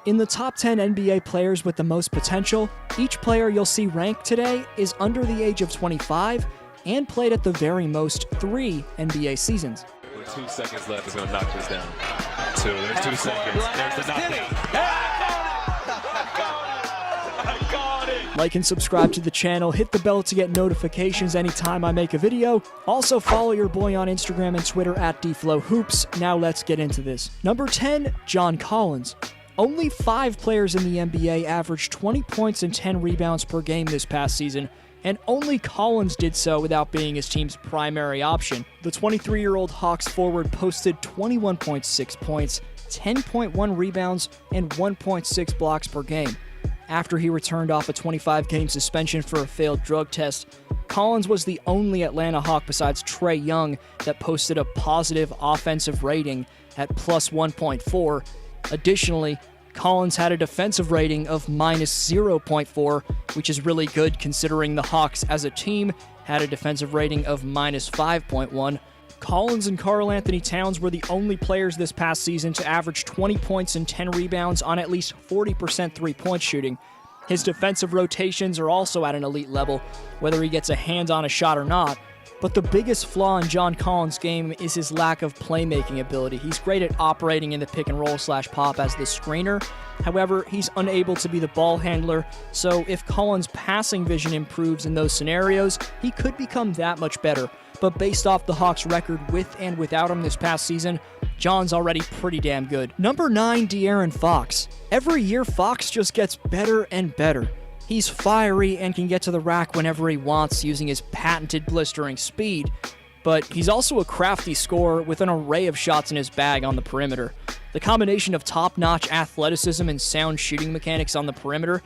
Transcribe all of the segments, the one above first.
In the top 10 NBA players with the most potential, each player you'll see ranked today is under the age of 25 and played at the very most 3 NBA seasons. 2 seconds left is going to knock this down. 2, there's 2 seconds. There's the knockdown. I got it! Like and subscribe to the channel, hit the bell to get notifications anytime I make a video. Also follow your boy on Instagram and Twitter at DFlowHoops. Now let's get into this. Number 10, John Collins. Only 5 players in the NBA averaged 20 points and 10 rebounds per game this past season, and only Collins did so without being his team's primary option. The 23-year-old Hawks forward posted 21.6 points, 10.1 rebounds, and 1.6 blocks per game. After he returned off a 25-game suspension for a failed drug test, Collins was the only Atlanta Hawk besides Trae Young that posted a positive offensive rating at plus 1.4. Additionally, Collins had a defensive rating of minus 0.4, which is really good considering the Hawks as a team had a defensive rating of minus 5.1. Collins and Karl-Anthony Towns were the only players this past season to average 20 points and 10 rebounds on at least 40% three-point shooting. His defensive rotations are also at an elite level, whether he gets a hand on a shot or not. But the biggest flaw in John Collins' game is his lack of playmaking ability. He's great at operating in the pick and roll / pop as the screener. However, he's unable to be the ball handler, so if Collins' passing vision improves in those scenarios, he could become that much better. But based off the Hawks' record with and without him this past season, John's already pretty damn good. Number 9, De'Aaron Fox. Every year, Fox just gets better and better. He's fiery and can get to the rack whenever he wants using his patented blistering speed, but he's also a crafty scorer with an array of shots in his bag on the perimeter. The combination of top-notch athleticism and sound shooting mechanics on the perimeter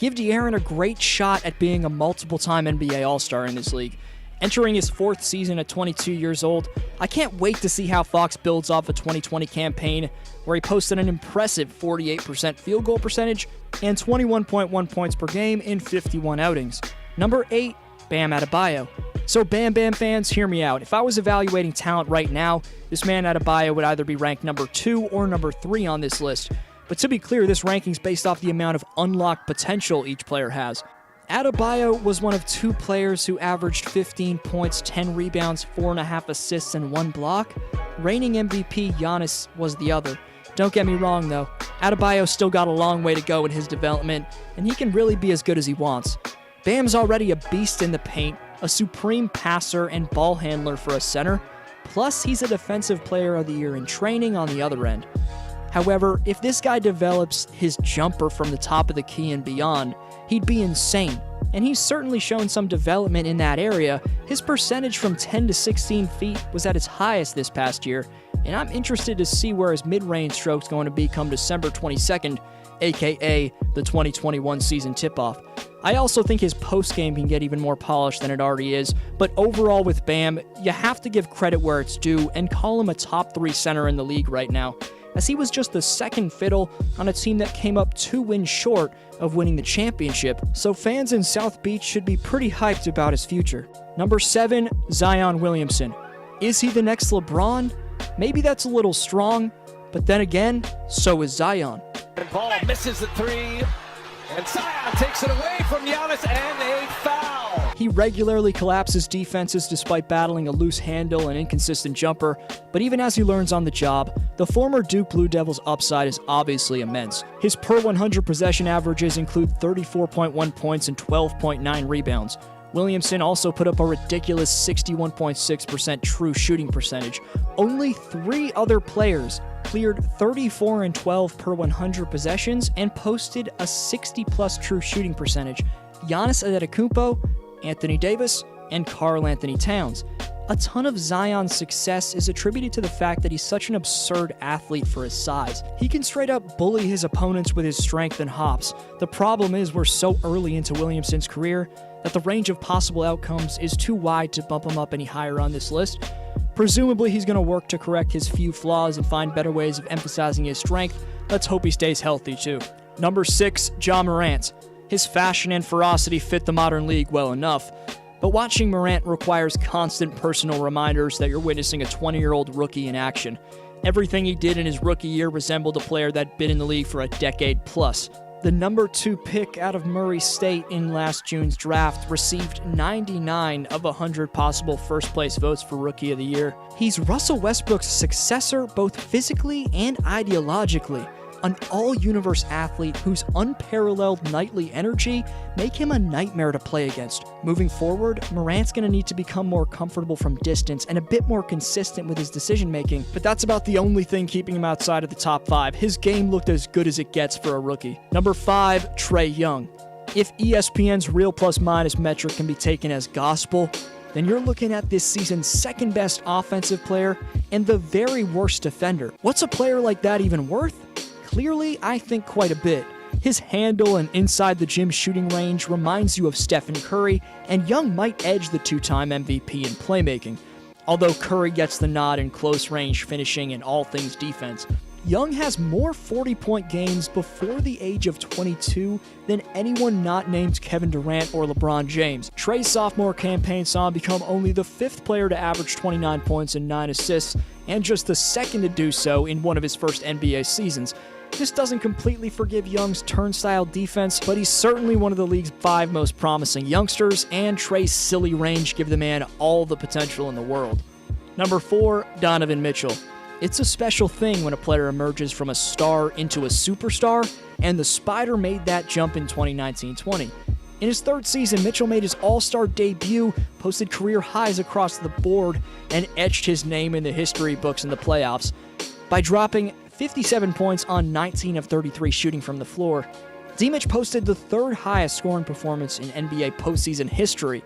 give De'Aaron a great shot at being a multiple-time NBA All-Star in this league. Entering his 4th season at 22 years old, I can't wait to see how Fox builds off a 2020 campaign where he posted an impressive 48% field goal percentage and 21.1 points per game in 51 outings. Number 8, Bam Adebayo. So Bam Bam fans, hear me out. If I was evaluating talent right now, this man Adebayo would either be ranked number 2 or number 3 on this list. But to be clear, this ranking's based off the amount of unlocked potential each player has. Adebayo was one of 2 players who averaged 15 points, 10 rebounds, 4.5 assists, and 1 block. Reigning MVP Giannis was the other. Don't get me wrong though, Adebayo still got a long way to go in his development, and he can really be as good as he wants. Bam's already a beast in the paint, a supreme passer and ball handler for a center, plus he's a defensive player of the year in training on the other end. However, if this guy develops his jumper from the top of the key and beyond, he'd be insane, and he's certainly shown some development in that area. His percentage from 10 to 16 feet was at its highest this past year, and I'm interested to see where his mid-range stroke's going to be come December 22nd, aka the 2021 season tip-off. I also think his post-game can get even more polished than it already is, but overall with Bam, you have to give credit where it's due and call him a top 3 center in the league right now, as he was just the second fiddle on a team that came up 2 wins short of winning the championship, so fans in South Beach should be pretty hyped about his future. Number 7, Zion Williamson. Is he the next LeBron? Maybe that's a little strong, but then again, so is Zion. And Paul misses the 3, and Zion takes it away from Giannis, and a foul. He regularly collapses defenses despite battling a loose handle and inconsistent jumper, but even as he learns on the job, the former Duke Blue Devils' upside is obviously immense. His per 100 possession averages include 34.1 points and 12.9 rebounds. Williamson also put up a ridiculous 61.6% true shooting percentage. Only 3 other players cleared 34 and 12 per 100 possessions and posted a 60-plus true shooting percentage. Giannis Antetokounmpo, Anthony Davis, and Karl-Anthony Towns. A ton of Zion's success is attributed to the fact that he's such an absurd athlete for his size. He can straight up bully his opponents with his strength and hops. The problem is we're so early into Williamson's career that the range of possible outcomes is too wide to bump him up any higher on this list. Presumably he's going to work to correct his few flaws and find better ways of emphasizing his strength. Let's hope he stays healthy too. Number 6, Ja Morant. His fashion and ferocity fit the modern league well enough, but watching Morant requires constant personal reminders that you're witnessing a 20-year-old rookie in action. Everything he did in his rookie year resembled a player that'd been in the league for a decade plus. The number 2 pick out of Murray State in last June's draft received 99 of 100 possible first-place votes for Rookie of the Year. He's Russell Westbrook's successor both physically and ideologically, an all-universe athlete whose unparalleled nightly energy make him a nightmare to play against. Moving forward, Morant's going to need to become more comfortable from distance and a bit more consistent with his decision-making, but that's about the only thing keeping him outside of the top 5. His game looked as good as it gets for a rookie. Number 5, Trae Young. If ESPN's real plus-minus metric can be taken as gospel, then you're looking at this season's second-best offensive player and the very worst defender. What's a player like that even worth? Clearly, I think quite a bit. His handle and inside-the-gym shooting range reminds you of Stephen Curry, and Young might edge the 2-time MVP in playmaking. Although Curry gets the nod in close-range finishing and all things defense, Young has more 40-point games before the age of 22 than anyone not named Kevin Durant or LeBron James. Trae's sophomore campaign saw him become only the 5th player to average 29 points and 9 assists, and just the 2nd to do so in one of his first NBA seasons. This doesn't completely forgive Young's turnstile defense, but he's certainly one of the league's 5 most promising youngsters, and Trae's silly range give the man all the potential in the world. Number 4, Donovan Mitchell. It's a special thing when a player emerges from a star into a superstar, and the Spider made that jump in 2019-20. In his 3rd season, Mitchell made his All-Star debut, posted career highs across the board, and etched his name in the history books in the playoffs. By dropping 57 points on 19 of 33 shooting from the floor, D-Mitch posted the 3rd highest scoring performance in NBA postseason history.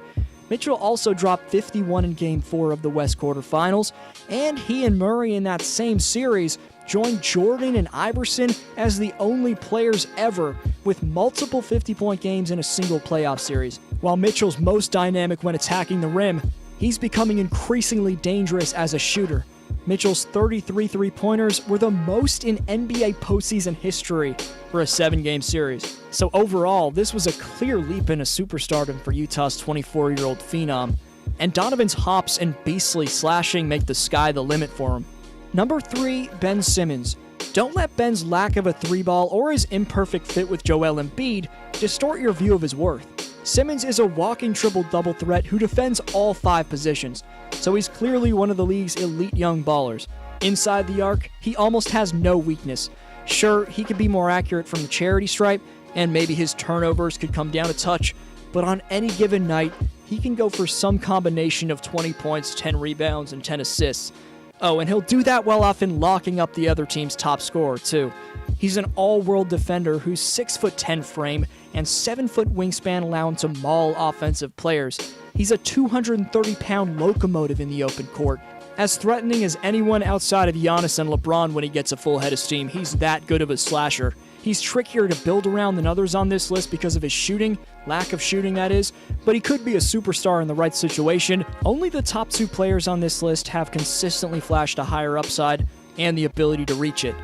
Mitchell also dropped 51 in Game 4 of the West quarterfinals, and he and Murray in that same series joined Jordan and Iverson as the only players ever with multiple 50-point games in a single playoff series. While Mitchell's most dynamic when attacking the rim, he's becoming increasingly dangerous as a shooter. Mitchell's 33 three-pointers were the most in NBA postseason history for a 7-game series. So overall, this was a clear leap into superstardom for Utah's 24-year-old phenom, and Donovan's hops and beastly slashing make the sky the limit for him. Number 3, Ben Simmons. Don't let Ben's lack of a 3-ball or his imperfect fit with Joel Embiid distort your view of his worth. Simmons is a walking triple-double threat who defends all 5 positions, so he's clearly one of the league's elite young ballers. Inside the arc, he almost has no weakness. Sure, he could be more accurate from the charity stripe, and maybe his turnovers could come down a touch, but on any given night, he can go for some combination of 20 points, 10 rebounds, and 10 assists. Oh, and he'll do that while often locking up the other team's top scorer, too. He's an all-world defender whose 6'10" frame and 7-foot wingspan allow him to maul offensive players. He's a 230-pound locomotive in the open court. As threatening as anyone outside of Giannis and LeBron when he gets a full head of steam, he's that good of a slasher. He's trickier to build around than others on this list because of his shooting, lack of shooting that is, but he could be a superstar in the right situation. Only the top 2 players on this list have consistently flashed a higher upside and the ability to reach it.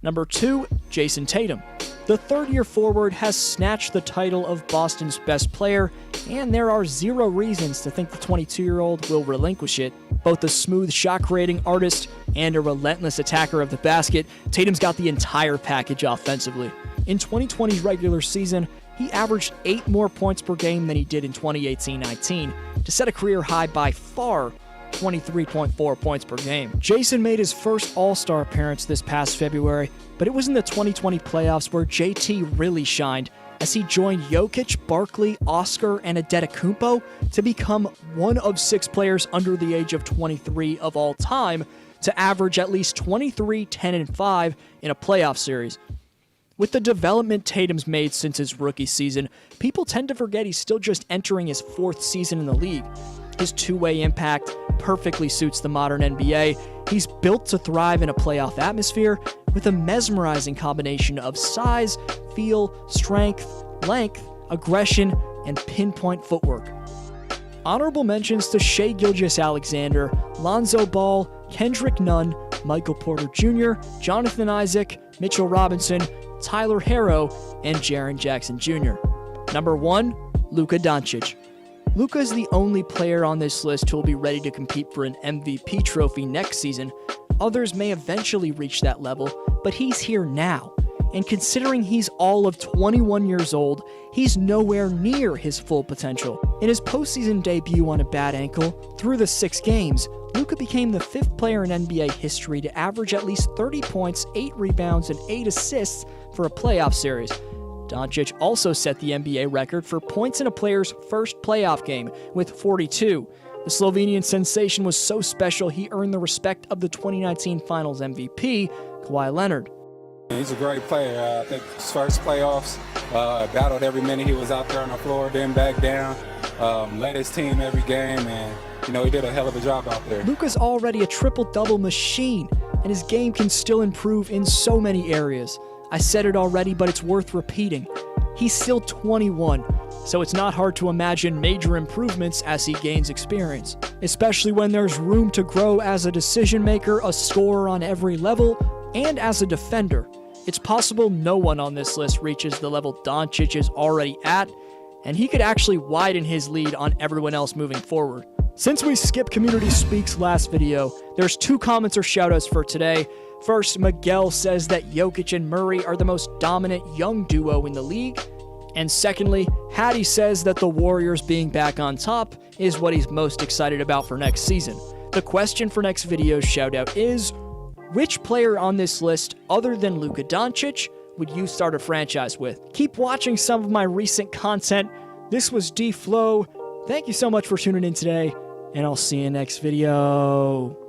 Number 2, Jayson Tatum. The 3rd-year forward has snatched the title of Boston's best player, and there are 0 reasons to think the 22-year-old will relinquish it. Both a smooth shot-creating artist and a relentless attacker of the basket, Tatum's got the entire package offensively. In 2020's regular season, he averaged 8 more points per game than he did in 2018-19, to set a career high by far 23.4 points per game. Jayson made his first All-Star appearance this past February, but it was in the 2020 playoffs where JT really shined as he joined Jokic, Barkley, Oscar, and Adetokounmpo to become one of 6 players under the age of 23 of all time to average at least 23, 10, and 5 in a playoff series. With the development Tatum's made since his rookie season, people tend to forget he's still just entering his 4th season in the league. His two-way impact perfectly suits the modern NBA. He's built to thrive in a playoff atmosphere with a mesmerizing combination of size, feel, strength, length, aggression, and pinpoint footwork. Honorable mentions to Shai Gilgeous-Alexander, Lonzo Ball, Kendrick Nunn, Michael Porter Jr., Jonathan Isaac, Mitchell Robinson, Tyler Herro, and Jaren Jackson Jr. Number 1, Luka Doncic. Luka is the only player on this list who will be ready to compete for an MVP trophy next season. Others may eventually reach that level, but he's here now. And considering he's all of 21 years old, he's nowhere near his full potential. In his postseason debut on a bad ankle, through the 6 games, Luka became the 5th player in NBA history to average at least 30 points, 8 rebounds, and 8 assists for a playoff series. Doncic also set the NBA record for points in a player's first playoff game with 42. The Slovenian sensation was so special he earned the respect of the 2019 Finals MVP, Kawhi Leonard. He's a great player. I think his first playoffs, battled every minute he was out there on the floor, didn't back down, led his team every game, and he did a hell of a job out there. Luka's already a triple-double machine, and his game can still improve in so many areas. I said it already, but it's worth repeating. He's still 21, so it's not hard to imagine major improvements as he gains experience, especially when there's room to grow as a decision-maker, a scorer on every level, and as a defender. It's possible no one on this list reaches the level Doncic is already at, and he could actually widen his lead on everyone else moving forward. Since we skipped Community Speak's last video, there's 2 comments or shoutouts for today. First, Miguel says that Jokic and Murray are the most dominant young duo in the league. And secondly, Hattie says that the Warriors being back on top is what he's most excited about for next season. The question for next video's shoutout is, which player on this list, other than Luka Doncic, would you start a franchise with? Keep watching some of my recent content. This was D-Flow. Thank you so much for tuning in today, and I'll see you next video.